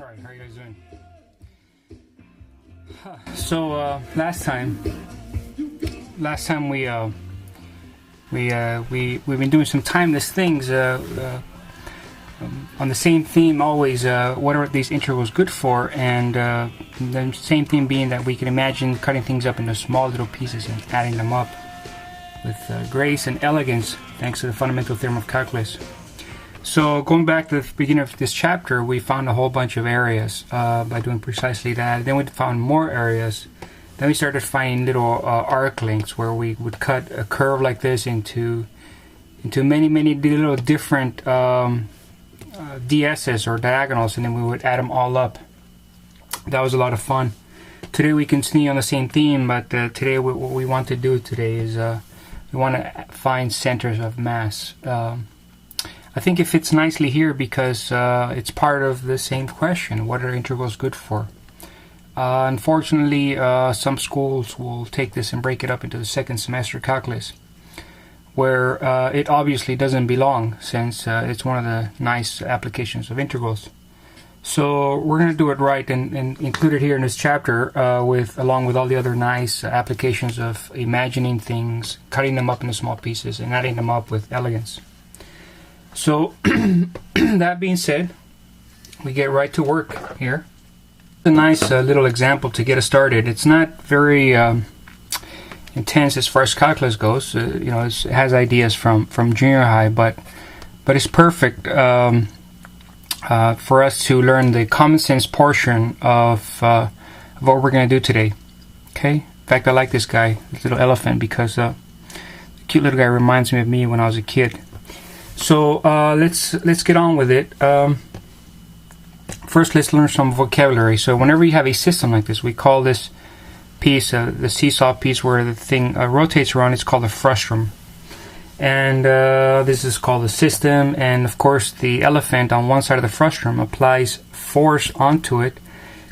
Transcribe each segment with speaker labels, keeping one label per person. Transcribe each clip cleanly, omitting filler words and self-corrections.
Speaker 1: Alright, how are you guys doing? So last time we've been doing some timeless things on the same theme always. What are these integrals good for? And the same theme being that we can imagine cutting things up into small little pieces and adding them up with grace and elegance, thanks to the fundamental theorem of calculus. So going back to the beginning of this chapter, we found a whole bunch of areas by doing precisely that. Then we found more areas. Then we started finding little arc lengths where we would cut a curve like this into many little different DS's or diagonals, and then we would add them all up. That was a lot of fun. Today we continue on the same theme, but today what we want to do today is we want to find centers of mass. I think it fits nicely here because it's part of the same question. What are integrals good for? Unfortunately, some schools will take this and break it up into the second semester calculus, where it obviously doesn't belong, since it's one of the nice applications of integrals. So we're going to do it right and include it here in this chapter along with all the other nice applications of imagining things, cutting them up into small pieces, and adding them up with elegance. So that being said, we get right to work here. A nice little example to get us started. It's not very intense as far as calculus goes. It has ideas from junior high, but it's perfect for us to learn the common sense portion of what we're going to do today. Okay. In fact, I like this guy, this little elephant, because the cute little guy reminds me of me when I was a kid. So let's get on with it. First, let's learn some vocabulary. So whenever you have a system like this, we call this piece, the seesaw piece where the thing rotates around, it's called a frustrum. And this is called a system. And of course, the elephant on one side of the frustrum applies force onto it,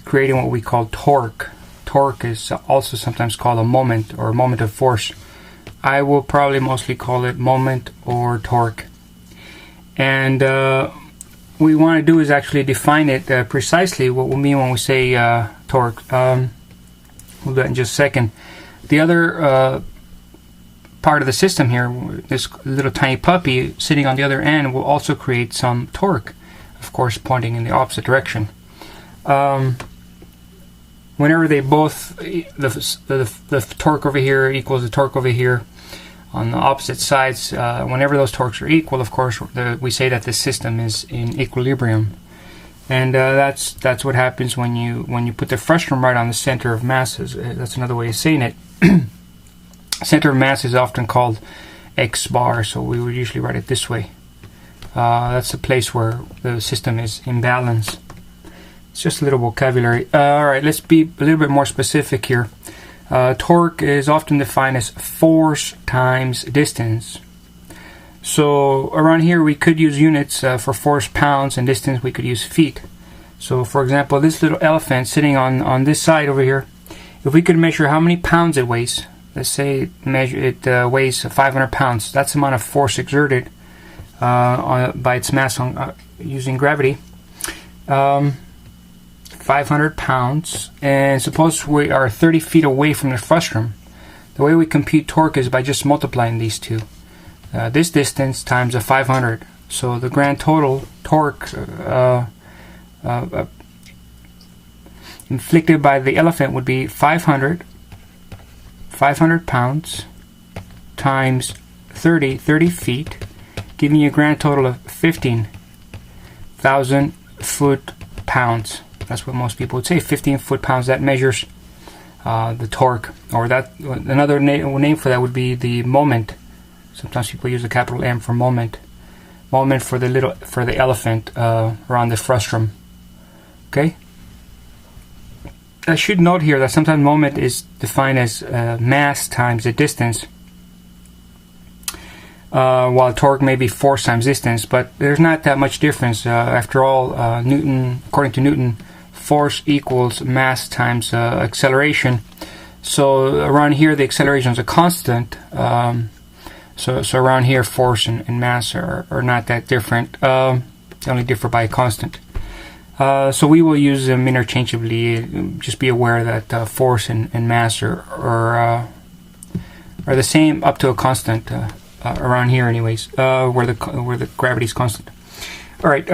Speaker 1: creating what we call torque. Torque is also sometimes called a moment or a moment of force. I will probably mostly call it moment or torque. And what we want to do is actually define it precisely, what we mean when we say torque. We'll do that in just a second. The other part of the system here, this little tiny puppy sitting on the other end, will also create some torque, of course pointing in the opposite direction. Whenever they both, the torque over here equals the torque over here, on the opposite sides, whenever those torques are equal, of course, we say that the system is in equilibrium, and that's what happens when you put the frustrum right on the center of masses. That's another way of saying it. Center of mass is often called X bar, so we would usually write it this way. That's the place where the system is in balance. It's just a little vocabulary. All right, let's be a little bit more specific here. Torque is often defined as force times distance. So around here we could use units for force pounds, and distance we could use feet. So for example, this little elephant sitting on this side over here, if we could measure how many pounds it weighs, let's say it weighs 500 pounds, that's the amount of force exerted by its mass using gravity. 500 pounds, and suppose we are 30 feet away from the frustrum. The way we compute torque is by just multiplying these two. This distance times a 500. So the grand total torque inflicted by the elephant would be 500 pounds times 30 feet, giving you a grand total of 15,000 foot-pounds. That's what most people would say, 15 foot-pounds. That measures the torque, or that another name for that would be the moment. Sometimes people use the capital M for moment. Moment for the elephant around the frustrum. Okay. I should note here that sometimes moment is defined as mass times the distance, while torque may be force times distance. But there's not that much difference. After all, according to Newton, force equals mass times acceleration. So around here the acceleration is a constant. So around here force and mass are not that different. They only differ by a constant. So we will use them interchangeably. Just be aware that force and mass are the same up to a constant around here, anyways, where the gravity is constant. All right.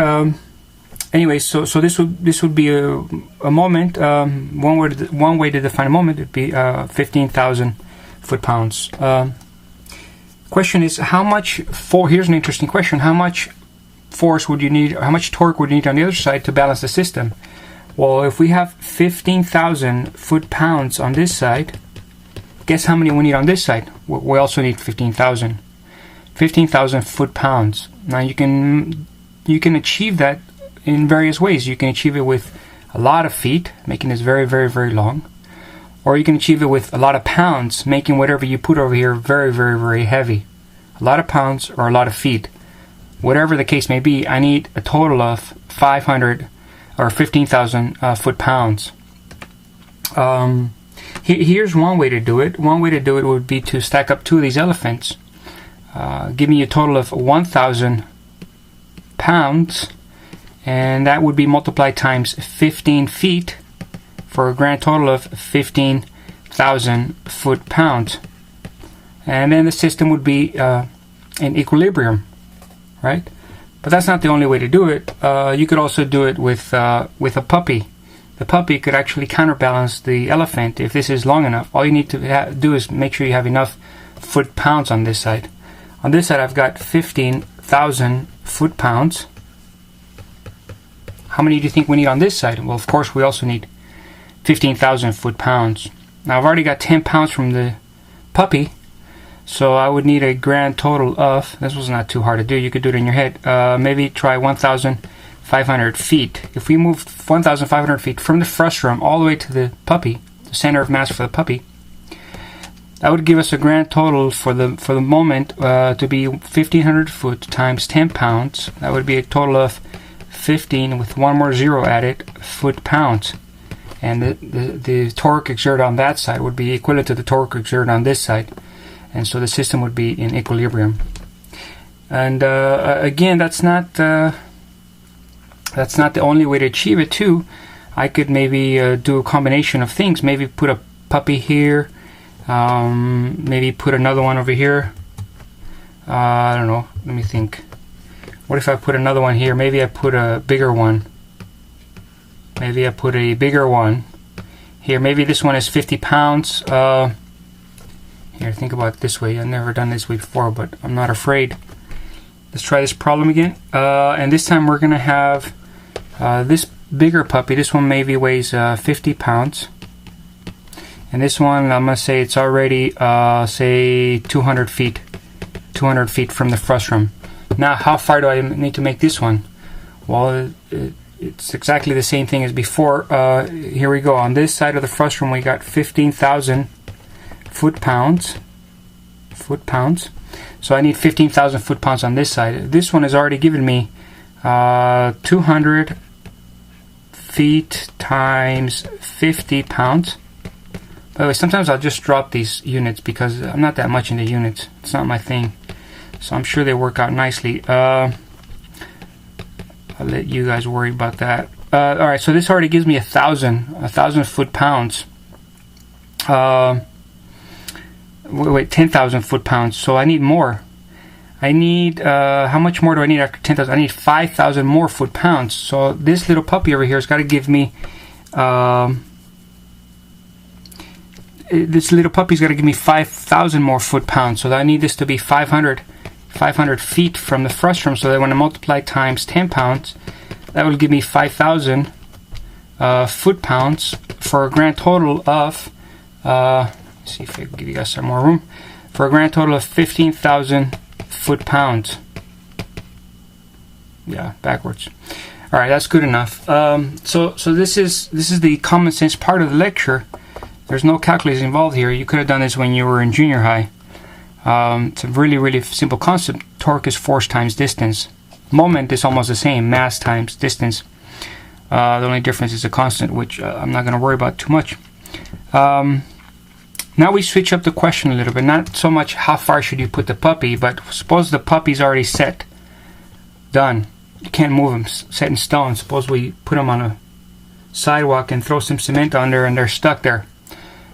Speaker 1: Anyways, so this would be a moment. One way to define a moment would be 15,000 foot-pounds. Question is, how much here's an interesting question. How much force would you need, how much torque would you need on the other side to balance the system? Well, if we have 15,000 foot-pounds on this side, guess how many we need on this side? We also need 15,000 foot-pounds. Now you can achieve that in various ways. You can achieve it with a lot of feet, making this very, very, very long. Or you can achieve it with a lot of pounds, making whatever you put over here very, very, very heavy. A lot of pounds or a lot of feet. Whatever the case may be, I need a total of 500 or 15,000 foot-pounds. Here's one way to do it. One way to do it would be to stack up two of these elephants. Give me a total of 1,000 pounds, and that would be multiplied times 15 feet for a grand total of 15,000 foot-pounds. And then the system would be in equilibrium, right? But that's not the only way to do it. You could also do it with a puppy. The puppy could actually counterbalance the elephant if this is long enough. All you need to do is make sure you have enough foot-pounds on this side. On this side, I've got 15,000 foot-pounds. How many do you think we need on this side? Well, of course, we also need 15,000 foot-pounds. Now, I've already got 10 pounds from the puppy, so I would need a grand total of, this was not too hard to do, you could do it in your head, maybe try 1,500 feet. If we move 1,500 feet from the frustrum all the way to the puppy, the center of mass for the puppy, that would give us a grand total for the moment to be 1,500 foot times 10 pounds. That would be a total of 15 with one more zero added foot-pounds. And the torque exerted on that side would be equivalent to the torque exerted on this side. And so the system would be in equilibrium. And again, that's not the only way to achieve it too. I could maybe do a combination of things. Maybe put a puppy here. Maybe put another one over here. I don't know. Let me think. What if I put another one here? Maybe I put a bigger one. Maybe I put a bigger one here. Maybe this one is 50 pounds. Here, think about it this way. I've never done this way before, but I'm not afraid. Let's try this problem again. And this time we're going to have this bigger puppy. This one maybe weighs 50 pounds. And this one, I'm going to say it's already, say, 200 feet. 200 feet from the frustrum. Now, how far do I need to make this one? Well, it's exactly the same thing as before. Here we go. On this side of the frustrum, we got 15,000 foot-pounds. So I need 15,000 foot-pounds on this side. This one has already given me 200 feet times 50 pounds. By the way, sometimes I'll just drop these units because I'm not that much into units. It's not my thing. So I'm sure they work out nicely. I'll let you guys worry about that. Alright, so this already gives me 1,000 foot-pounds. Wait, 10,000 foot-pounds. So I need more. I need, how much more do I need after 10,000? I need 5,000 more foot-pounds. So this little puppy over here has got to give me, this little puppy's got to give me 5,000 more foot-pounds. So I need this to be 500 feet from the frustrum. So that when I multiply times 10 pounds, that will give me 5,000 foot-pounds for a grand total of, let's see if I can give you guys some more room, for a grand total of 15,000 foot-pounds. Yeah, backwards. All right, that's good enough. So this is the common sense part of the lecture. There's no calculus involved here. You could have done this when you were in junior high. It's a really, really simple concept. Torque is force times distance. Moment is almost the same, mass times distance. The only difference is a constant, which I'm not going to worry about too much. Now we switch up the question a little bit. Not so much how far should you put the puppy, but suppose the puppy's already set. Done. you can't move them, set in stone. Suppose we put them on a sidewalk and throw some cement on there and they're stuck there.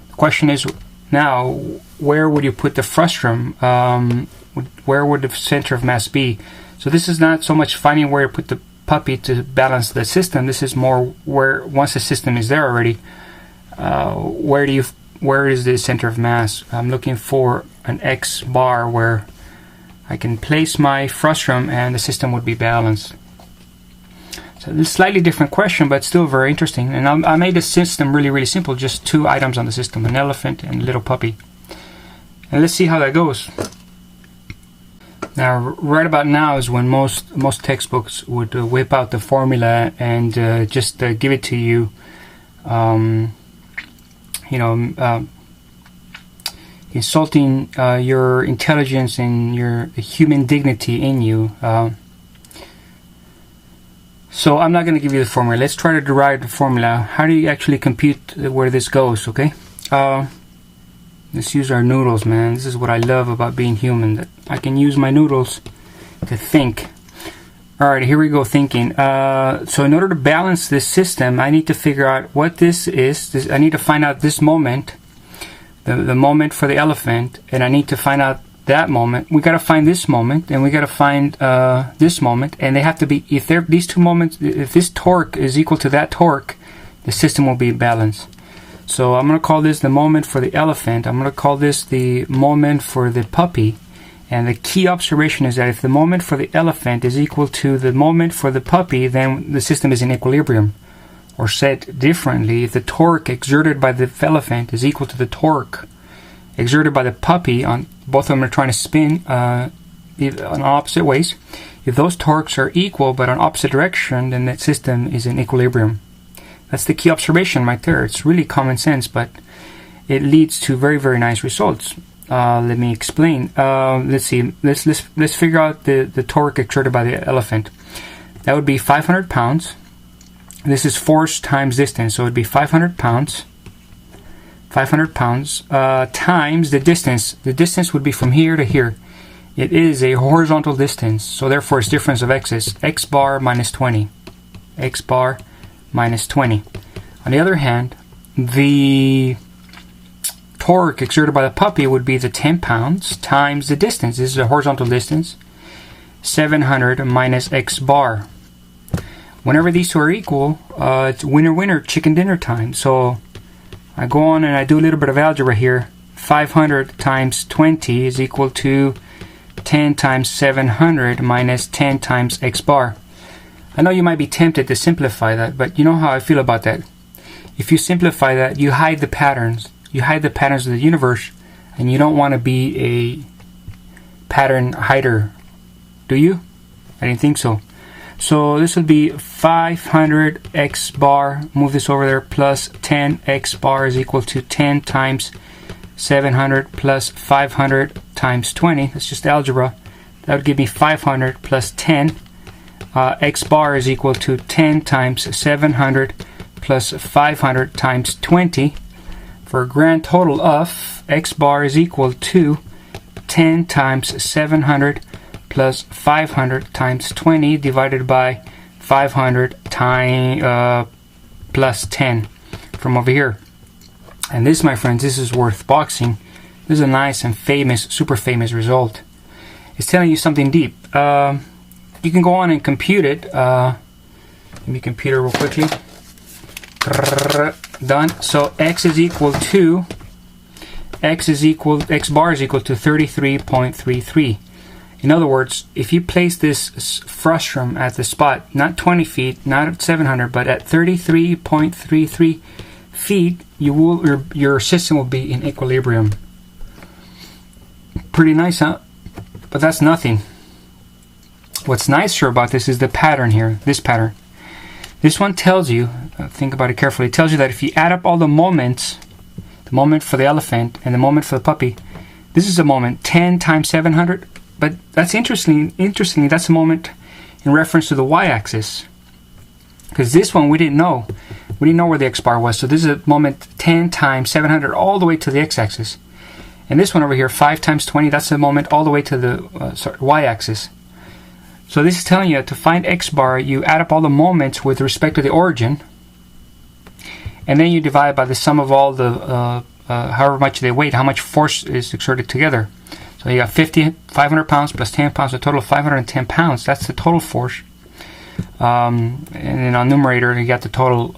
Speaker 1: The question is now, where would you put the frustum? Where would the center of mass be? So this is not so much finding where to put the puppy to balance the system. This is more where, once the system is there already, where is the center of mass? I'm looking for an X bar where I can place my frustum and the system would be balanced. So this is a slightly different question, but still very interesting. And I made the system really, really simple. Just 2 items on the system, an elephant and a little puppy. And let's see how that goes. Now, right about now is when most textbooks would whip out the formula and just give it to you. Insulting your intelligence and the human dignity in you. So I'm not going to give you the formula. Let's try to derive the formula. How do you actually compute where this goes, okay? Let's use our noodles, man. This is what I love about being human, that I can use my noodles to think. Alright, here we go, thinking. So in order to balance this system, I need to figure out what this is. I need to find out this moment, the moment for the elephant, and I need to find out that moment. We got to find this moment, and we got to find this moment, and they have to be, if these 2 moments, if this torque is equal to that torque, the system will be balanced. So I'm going to call this the moment for the elephant. I'm going to call this the moment for the puppy. And the key observation is that if the moment for the elephant is equal to the moment for the puppy, then the system is in equilibrium. Or said differently, if the torque exerted by the elephant is equal to the torque exerted by the puppy, on both of them are trying to spin on opposite ways. If those torques are equal but on opposite direction, then the system is in equilibrium. That's the key observation right there. It's really common sense, but it leads to very, very nice results. Let me explain. Let's see. Let's figure out the torque exerted by the elephant. That would be 500 pounds. This is force times distance, so it would be 500 pounds. 500 pounds times the distance. The distance would be from here to here. It is a horizontal distance, so therefore its difference of x is x bar minus 20. X bar minus 20. On the other hand, the torque exerted by the puppy would be the 10 pounds times the distance. This is a horizontal distance. 700 minus x bar. Whenever these 2 are equal, it's winner winner, chicken dinner time. So I go on and I do a little bit of algebra here. 500 times 20 is equal to 10 times 700 minus 10 times x bar. I know you might be tempted to simplify that, but you know how I feel about that. If you simplify that, you hide the patterns. You hide the patterns of the universe, and you don't want to be a pattern hider, do you? I didn't think so. So this would be 500 x bar, move this over there, plus 10 x bar is equal to 10 times 700 plus 500 times 20. That's just algebra. That would give me 500 plus 10. X bar is equal to 10 times 700 plus 500 times 20, for a grand total of x bar is equal to 10 times 700 plus 500 times 20 divided by 500 plus 10 from over here. And this, my friends, this is worth boxing. This is a nice and famous, super famous result. It's telling you something deep. You can go on and compute it. Let me compute it real quickly. Done. So x bar is equal to 33.33. In other words, if you place this frustum at the spot, not 20 feet, not at 700, but at 33.33 feet, your system will be in equilibrium. Pretty nice, huh? But that's nothing. What's nicer about this is the pattern here, this pattern. This one tells you, think about it carefully, it tells you that if you add up all the moments, the moment for the elephant and the moment for the puppy, this is a moment 10 times 700, but that's interestingly, that's a moment in reference to the y-axis. Because this one we didn't know. We didn't know where the x bar was, so this is a moment 10 times 700 all the way to the x-axis. And this one over here, 5 times 20, that's a moment all the way to the y-axis. So this is telling you to find x bar, you add up all the moments with respect to the origin, and then you divide by the sum of all the however much they weigh, how much force is exerted together. So you got 500 pounds plus 10 pounds, a total of 510 pounds. That's the total force. And then on numerator, you got the total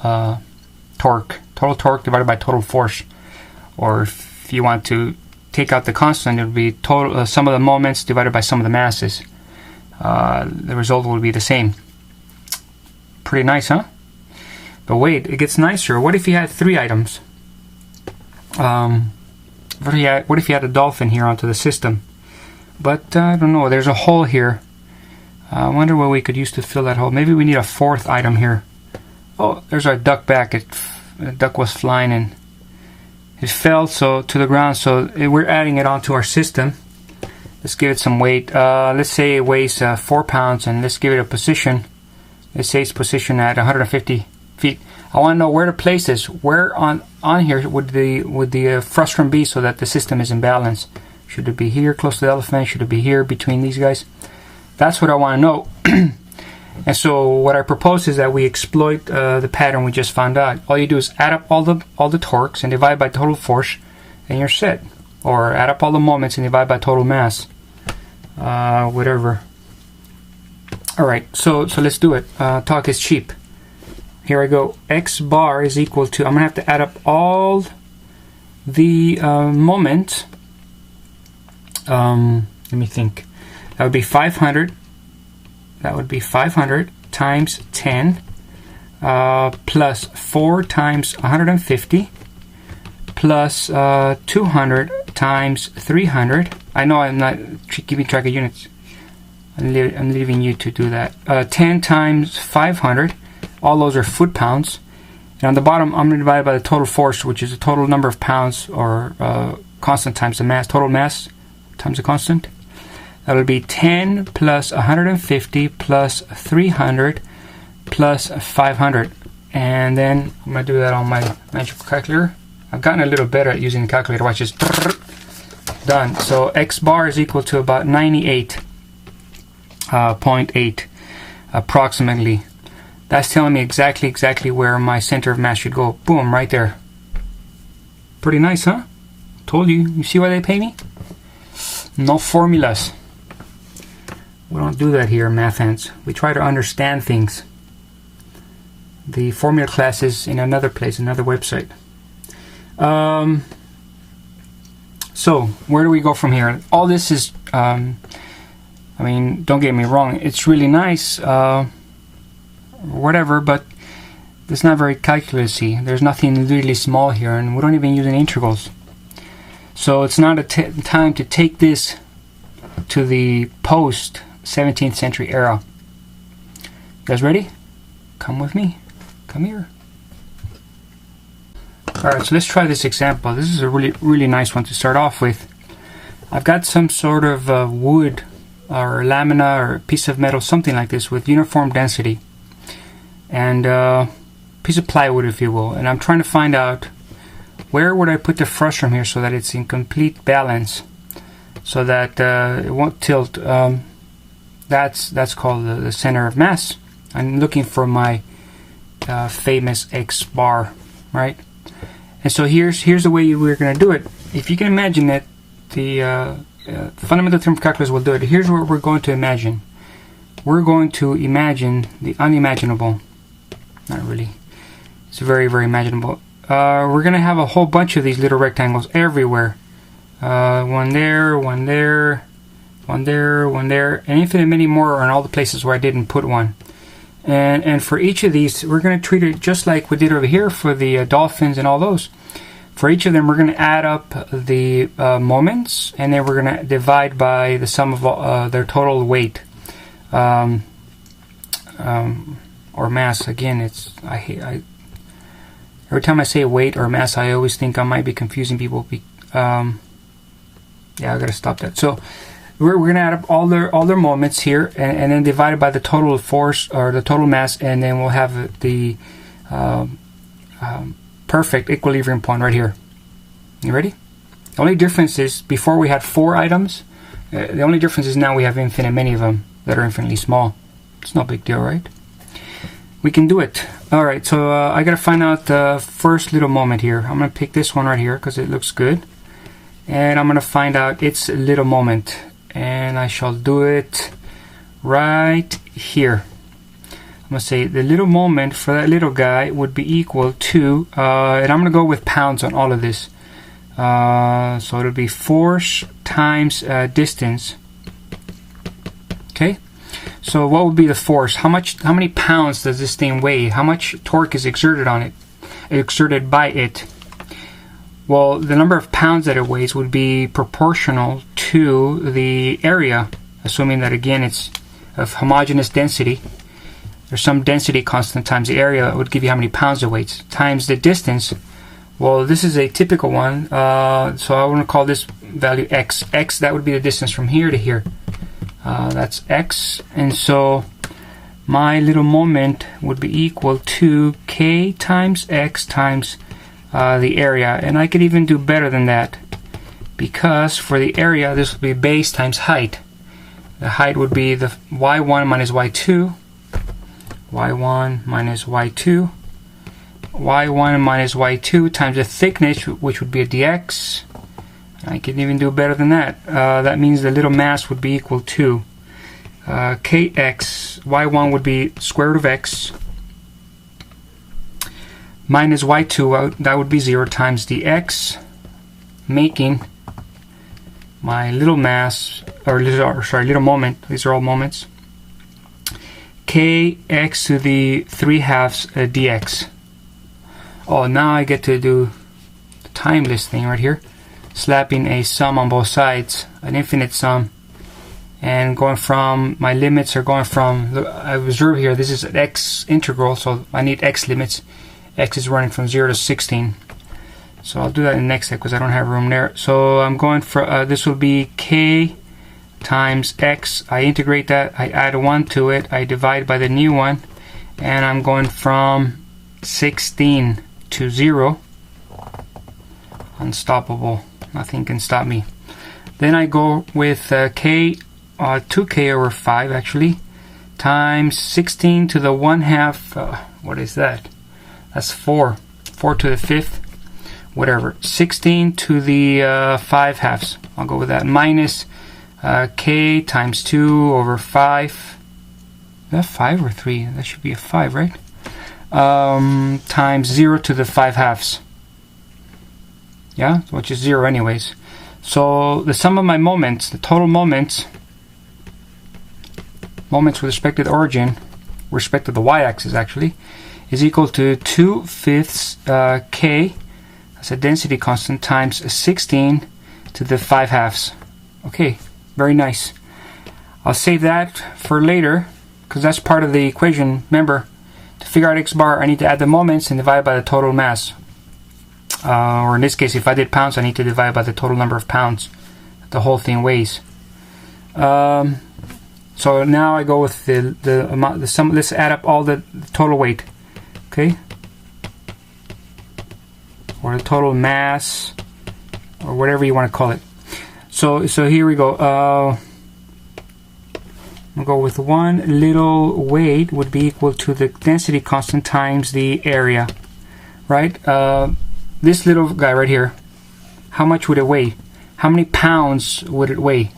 Speaker 1: torque. Total torque divided by total force. Or if you want to take out the constant, it would be total sum of the moments divided by sum of the masses. The result will be the same. Pretty nice, huh? But wait, it gets nicer. What if you had 3 items? What if you had a dolphin here onto the system? But I don't know, there's a hole here. I wonder what we could use to fill that hole. Maybe we need a 4th item here. Oh, there's our duck back. The duck was flying and it fell to the ground, so we're adding it onto our system. Let's give it some weight. Let's say it weighs 4 pounds, and let's give it a position. Let's say it's positioned at 150 feet. I want to know where to place this. Where on here would the frustrum be so that the system is in balance? Should it be here close to the elephant? Should it be here between these guys? That's what I want to know. And so what I propose is that we exploit the pattern we just found out. All you do is add up all the torques and divide by total force, and you're set. Or add up all the moments and divide by total mass. Whatever. Alright, so let's do it. Talk is cheap. Here I go. X bar is equal to, I'm going to have to add up all the moments. Let me think. That would be 500. That would be 500 times 10 plus 4 times 150 plus 200 times 300. I know I'm not keeping track of units. I'm leaving you to do that. 10 times 500. All those are foot-pounds. And on the bottom, I'm going to divide by the total force, which is the total number of pounds, or constant times the mass. Total mass times the constant. That will be 10 plus 150 plus 300 plus 500. And then I'm going to do that on my magical calculator. I've gotten a little better at using the calculator. Watch this. Done. So X bar is equal to about 98.8 approximately. That's telling me exactly where my center of mass should go. Boom, right there. Pretty nice, huh? Told you. You see why they pay me? No formulas. We don't do that here in Math Hands. We try to understand things. The formula class is in another place, another website. So, where do we go from here? All this is, I mean, don't get me wrong, it's really nice, whatever, but it's not very calculus-y. There's nothing really small here, and we don't even use any integrals. So it's not a time to take this to the post 17th century era. You guys ready? Come with me. Come here. Alright, so let's try this example. This is a really nice one to start off with. I've got some sort of wood or lamina or piece of metal, something like this, with uniform density. And piece of plywood, if you will. And I'm trying to find out where would I put the frustrum here so that it's in complete balance, so that it won't tilt. That's called the center of mass. I'm looking for my famous X bar, right? And so here's the way we're going to do it. If you can imagine that the fundamental theorem of calculus will do it. Here's what we're going to imagine. We're going to imagine the unimaginable. Not really. It's very imaginable. We're going to have a whole bunch of these little rectangles everywhere. One there, one there, one there, one there, and infinite many more are in all the places where I didn't put one. And for each of these, we're going to treat it just like we did over here for the dolphins and all those. For each of them, we're going to add up the moments, and then we're going to divide by the sum of their total weight. Or mass. Again, every time I say weight or mass, I always think I might be confusing people. Yeah, I gotta stop that. So we're gonna add up all their moments here, and then divide it by the total force or the total mass, and then we'll have the perfect equilibrium point right here. You ready? The only difference is before we had 4 items. The only difference is now we have infinite many of them. that are infinitely small. It's no big deal, right? We can do it. Alright, so I gotta find out the first little moment here. I'm gonna pick this one right here because it looks good. And I'm gonna find out its little moment. And I shall do it right here. I'm gonna say the little moment for that little guy would be equal to, and I'm gonna go with pounds on all of this. So it'll be force times distance. Okay. So what would be the force? How many pounds does this thing weigh? How much torque is exerted on it? Exerted by it? Well, the number of pounds that it weighs would be proportional to the area, assuming that again it's of homogeneous density. There's some density constant times the area that would give you how many pounds it weighs, times the distance. Well, this is a typical one, so I want to call this value x. X, that would be the distance from here to here. That's x, and so my little moment would be equal to k times x times the area. And I could even do better than that, because for the area this would be base times height. The height would be the y1 minus y2, y1 minus y2, y1 minus y2 times the thickness, which would be a dx. I can even do better than that. That means the little mass would be equal to kx. Y1 would be square root of x minus y2. That would be 0 times dx, making my little mass, or little moment. These are all moments. Kx to the 3/2 dx. Oh, now I get to do the timeless thing right here. Slapping a sum on both sides, an infinite sum, and going from, my limits are going from, I observe here this is an x integral, so I need x limits. X is running from 0 to 16, so I'll do that in the next step because I don't have room there. So I'm going for this will be k times x. I integrate that, I add a 1 to it, I divide by the new one, and I'm going from 16 to 0. Unstoppable. Nothing can stop me. Then I go with k, 2k over 5 actually, times 16 to the 1/2. What is that? That's 4. 4 to the 5th. Whatever. 16 to the 5/2. I'll go with that. Minus k times 2 over 5. Is that 5 or 3? That should be a 5, right? Times 0 to the 5/2. Yeah, which is 0 anyways. So the sum of my moments, the total moments with respect to the origin, with respect to the y-axis actually, is equal to 2/5 k, that's a density constant, times 16 to the 5/2. Okay, very nice. I'll save that for later, because that's part of the equation. Remember, to figure out x bar, I need to add the moments and divide by the total mass. Or in this case, if I did pounds, I need to divide by the total number of pounds that the whole thing weighs. So now I go with the amount, the sum. Let's add up all the total weight, okay, or the total mass, or whatever you want to call it. So here we go. I'll go with one little weight would be equal to the density constant times the area, right? This little guy right here, how much would it weigh? How many pounds would it weigh?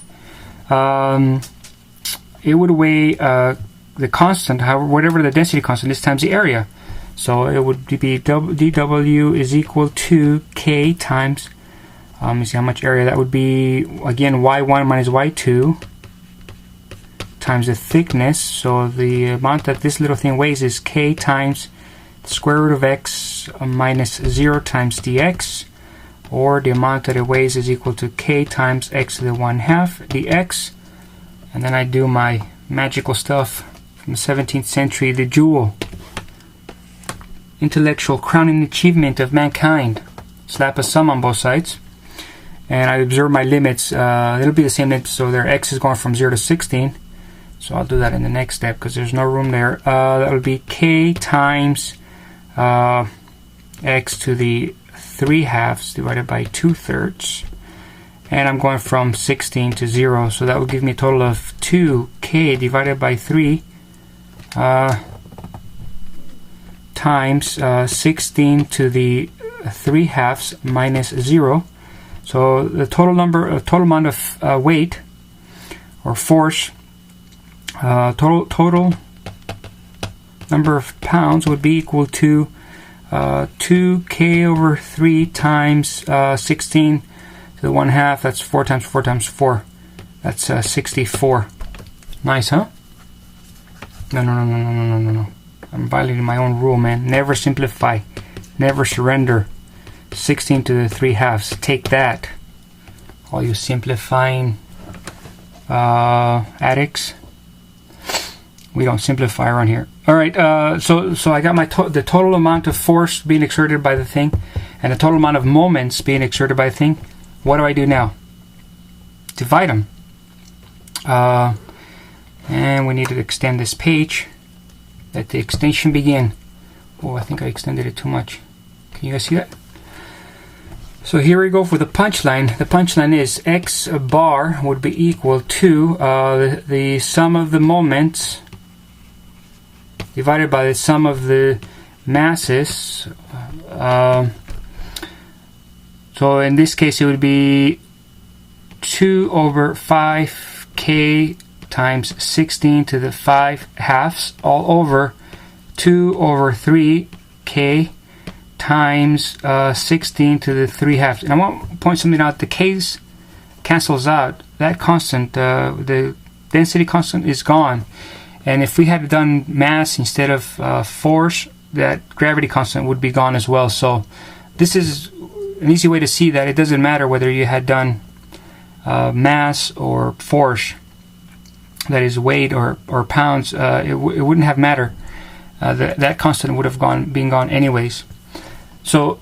Speaker 1: It would weigh the constant, whatever the density constant is, times the area. So it would be dW is equal to k times, let me see how much area that would be, again, y1 minus y2 times the thickness. So the amount that this little thing weighs is k times the square root of x minus 0 times dx, or the amount that it weighs is equal to k times x to the 1/2 dx. And then I do my magical stuff from the 17th century, the joule. Intellectual crowning achievement of mankind. Slap a sum on both sides, and I observe my limits. It'll be the same limits, so their x is going from 0 to 16. So I'll do that in the next step because there's no room there. That would be k times x to the 3/2 divided by 2/3. and I'm going from 16 to 0, so that would give me a total of 2k divided by 3 times 16 to the 3/2 minus 0. So the total amount of weight or force, total number of pounds would be equal to 2k over 3 times 16 to the 1/2. That's 4 times 4 times 4. That's 64. Nice, huh? No. I'm violating my own rule, man. Never simplify. Never surrender. 16 to the 3/2. Take that. All you simplifying addicts. We don't simplify around here. Alright, so I got my the total amount of force being exerted by the thing and the total amount of moments being exerted by the thing. What do I do now? Divide them. And we need to extend this page. Let the extension begin. Oh, I think I extended it too much. Can you guys see that? So here we go for the punchline. The punchline is x bar would be equal to the sum of the moments divided by the sum of the masses. So in this case it would be 2 over 5k times 16 to the 5/2 all over 2 over 3k times 16 to the 3/2. And I want to point something out. The k's cancels out. That constant, the density constant, is gone. And if we had done mass instead of force, that gravity constant would be gone as well. So this is an easy way to see that it doesn't matter whether you had done mass or force, that is weight or pounds. It wouldn't have mattered. That constant would have been gone anyways. So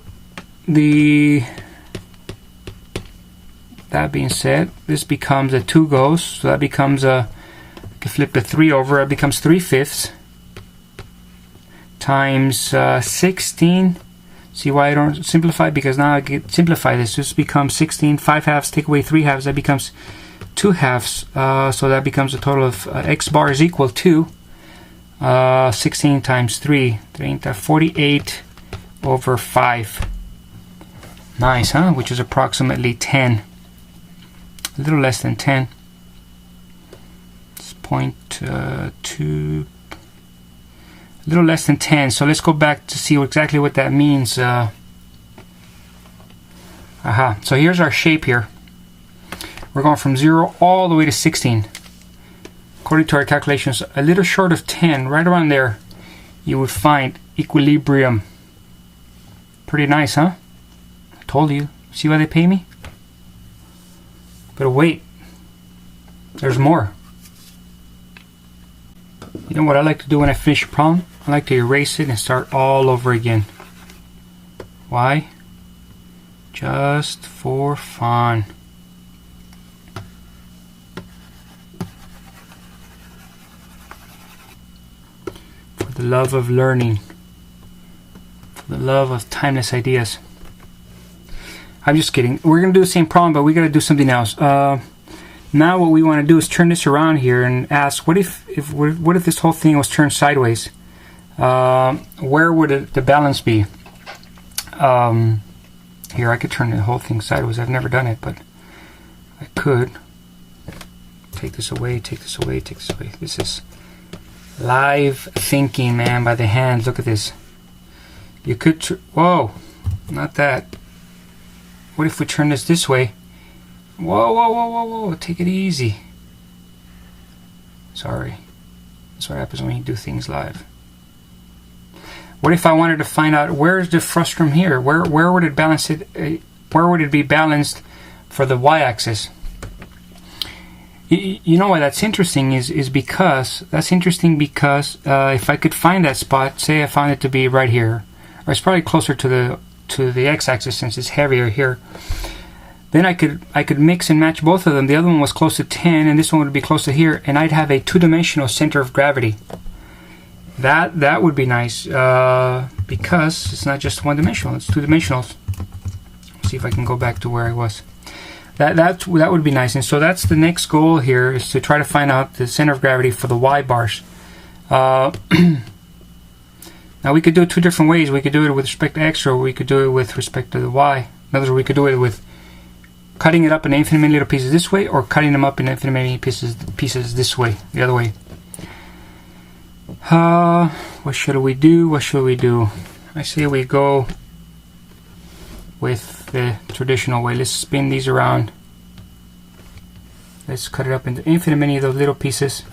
Speaker 1: that being said, this becomes a 2 goes, so that becomes a, I can flip the 3 over, it becomes 3/5 times 16. See why I don't simplify? Because now I can simplify this. This becomes 16, 5/2, take away 3/2, that becomes 2/2. So that becomes a total of x bar is equal to 16 times 3, 48 over 5. Nice, huh? Which is approximately 10. A little less than 10. It's 0.2. A little less than 10. So let's go back to see exactly what that means. So here's our shape here. We're going from 0 all the way to 16. According to our calculations, a little short of 10, right around there, you would find equilibrium. Pretty nice, huh? I told you. See why they pay me? But wait, there's more. You know what I like to do when I finish a problem? I like to erase it and start all over again. Why? Just for fun. For the love of learning. For the love of timeless ideas. I'm just kidding. We're going to do the same problem, but we got to do something else. Now what we want to do is turn this around here and ask, what if this whole thing was turned sideways? Where would the balance be? Here, I could turn the whole thing sideways. I've never done it, but I could. Take this away, take this away, take this away. This is live thinking, man, by the hands. Look at this. You could... Whoa! Not that. What if we turn this way? Whoa, whoa, whoa, whoa, whoa. Take it easy. Sorry. That's what happens when you do things live. What if I wanted to find out where's the frustrum here? Where would it balance it? Where would it be balanced for the y-axis? You know why that's interesting is because if I could find that spot, say I found it to be right here, or it's probably closer to the x-axis since it's heavier here. Then I could mix and match both of them. The other one was close to 10, and this one would be close to here, and I'd have a two-dimensional center of gravity. That would be nice because it's not just one-dimensional; it's two-dimensional. See if I can go back to where I was. that would be nice. And so that's the next goal here, is to try to find out the center of gravity for the y bars. Now we could do it two different ways. We could do it with respect to x, or we could do it with respect to the y. In other words, we could do it with cutting it up in infinite many little pieces this way, or cutting them up in infinite many pieces this way, the other way. What should we do? What should we do? I say we go with the traditional way. Let's spin these around. Let's cut it up into infinite many of those little pieces,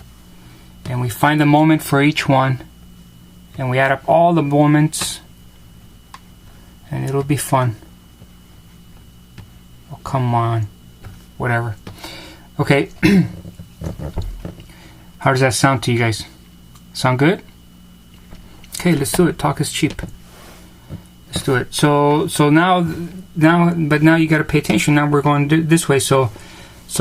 Speaker 1: and we find the moment for each one, and we add up all the moments, and it'll be fun. Oh, come on. Whatever. Okay. How does that sound to you guys? Sound good? Okay, let's do it. Talk is cheap. Let's do it. So now you got to pay attention. Now we're going to do it this way. So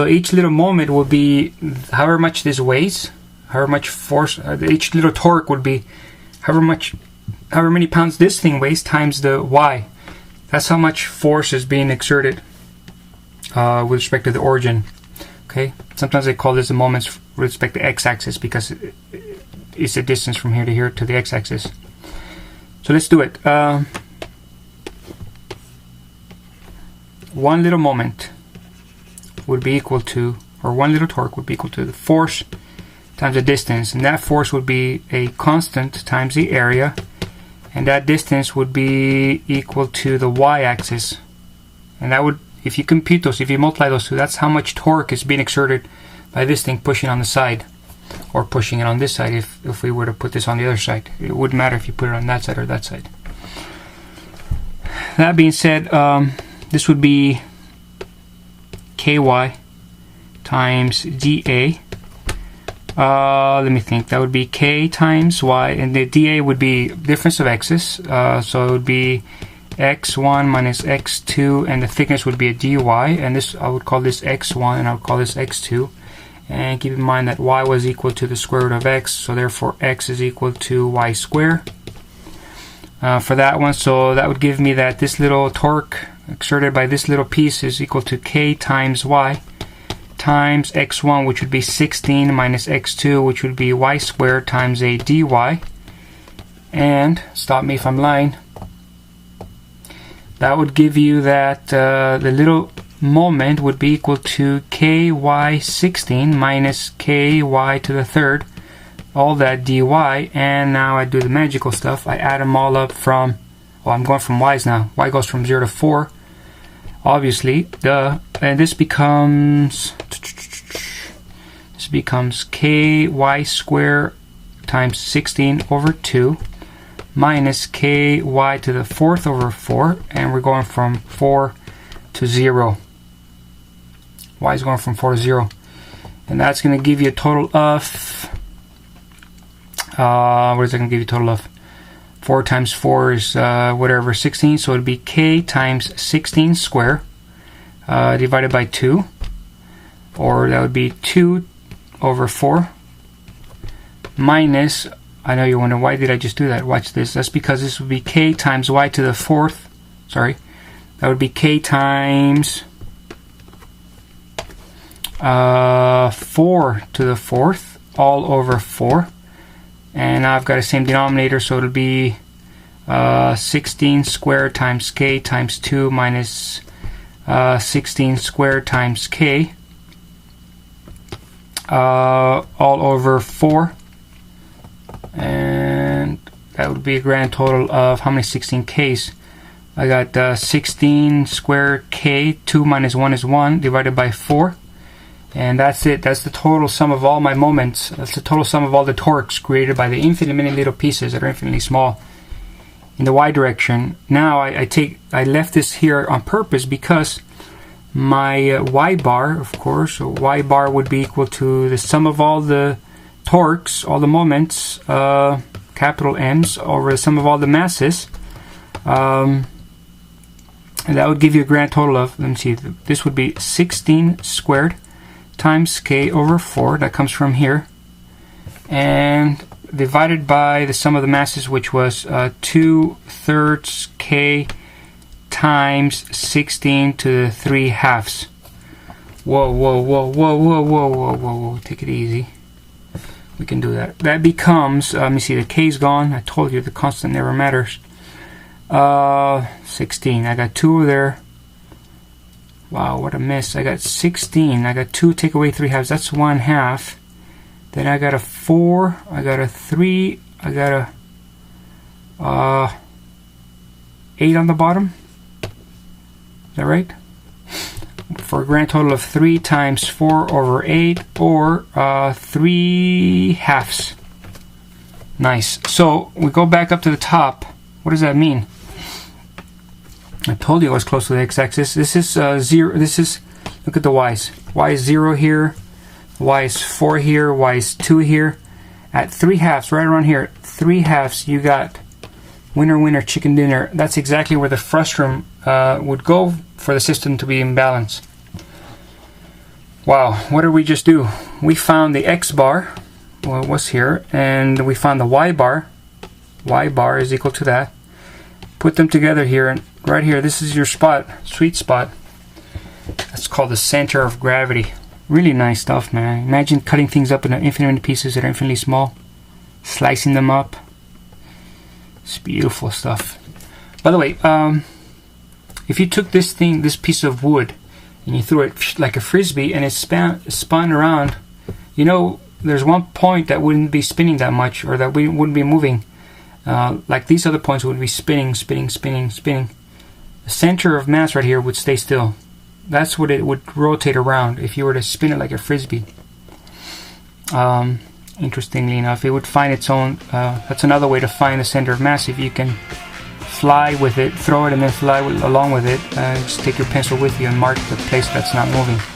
Speaker 1: each little moment will be however much this weighs, however much force. Each little torque would be however many pounds this thing weighs times the y. That's how much force is being exerted with respect to the origin. Okay. Sometimes they call this the moments with respect to x-axis, because it's the distance from here to here to the x-axis. So let's do it. One little moment would be equal to, or one little torque would be equal to the force times the distance, and that force would be a constant times the area, and that distance would be equal to the y-axis. And that would, if you compute those, if you multiply those two, that's how much torque is being exerted by this thing pushing on the side, or pushing it on this side. If we were to put this on the other side, it wouldn't matter if you put it on that side or that side. That being said, this would be ky times dA. Let me think. That would be k times y, and the dA would be difference of x's. So it would be x1 minus x2, and the thickness would be a dy. And this, I would call this x1, and I would call this x2. And keep in mind that y was equal to the square root of x, so therefore x is equal to y squared. For that one, so that would give me that this little torque exerted by this little piece is equal to k times y times x1, which would be 16, minus x2, which would be y squared times a dy. And stop me if I'm lying. That would give you that the little moment would be equal to ky16 minus ky to the third, all that dy. And now I do the magical stuff. I add them all up from, well, I'm going from y's now. Y goes from 0 to 4, obviously, duh. And this becomes ky squared times 16 over 2 minus ky to the fourth over 4, and we're going from 4 to 0. Y is going from 4 to 0, and that's going to give you a total of what is that going to give you a total of? 4 times 4 is whatever, 16, so it would be k times 16 squared divided by 2, or that would be 2 over 4 minus, I know you're wondering, why did I just do that? Watch this. That's because this would be k times y to the fourth. Sorry, that would be k times 4 to the fourth, all over 4. And now I've got the same denominator, so it'll be 16 squared times k times 2 minus 16 squared times k, all over 4. And that would be a grand total of how many 16k's? I got 16 squared k, 2 minus 1 is 1, divided by 4. And that's it. That's the total sum of all my moments. That's the total sum of all the torques created by the infinite many little pieces that are infinitely small in the y direction. Now I left this here on purpose because my y bar, of course, so y bar would be equal to the sum of all the torques, all the moments, capital M's, over the sum of all the masses. And that would give you a grand total of, let me see, this would be 16 squared times k over 4, that comes from here, and divided by the sum of the masses, which was 2/3 k times 16 to the 3/2. Whoa, whoa, whoa, whoa, whoa, whoa, whoa, whoa, whoa. Take it easy. We can do that. That becomes, let me see, the K's gone. I told you the constant never matters. 16. I got 2 over there. Wow, what a miss. I got 16. I got 2, take away 3 halves. That's 1/2. Then I got a 4. I got a 3. I got a 8 on the bottom. Is that right? For a grand total of 3 times 4 over 8, or 3 halves. Nice. So we go back up to the top. What does that mean? I told you I was close to the x-axis. This is 0. This is, look at the y's. Y is 0 here. Y is 4 here. Y is 2 here. At 3 halves, right around here, 3 halves, you got winner, winner, chicken dinner. That's exactly where the frustum would go for the system to be in balance. Wow, what did we just do? We found the x bar, well, it was here, and we found the y bar. Y bar is equal to that. Put them together here, and right here, this is your spot, sweet spot. That's called the center of gravity. Really nice stuff, man. Imagine cutting things up into infinite pieces that are infinitely small, slicing them up. It's beautiful stuff. By the way, if you took this piece of wood, and you threw it like a frisbee, and it spun around, you know, there's one point that wouldn't be spinning that much, or that we wouldn't be moving. Like these other points would be spinning, spinning, spinning, spinning. The center of mass right here would stay still. That's what it would rotate around if you were to spin it like a frisbee. Interestingly enough, it would find its own. That's another way to find the center of mass. If you can fly with it, throw it, and then fly along with it, just take your pencil with you and mark the place that's not moving.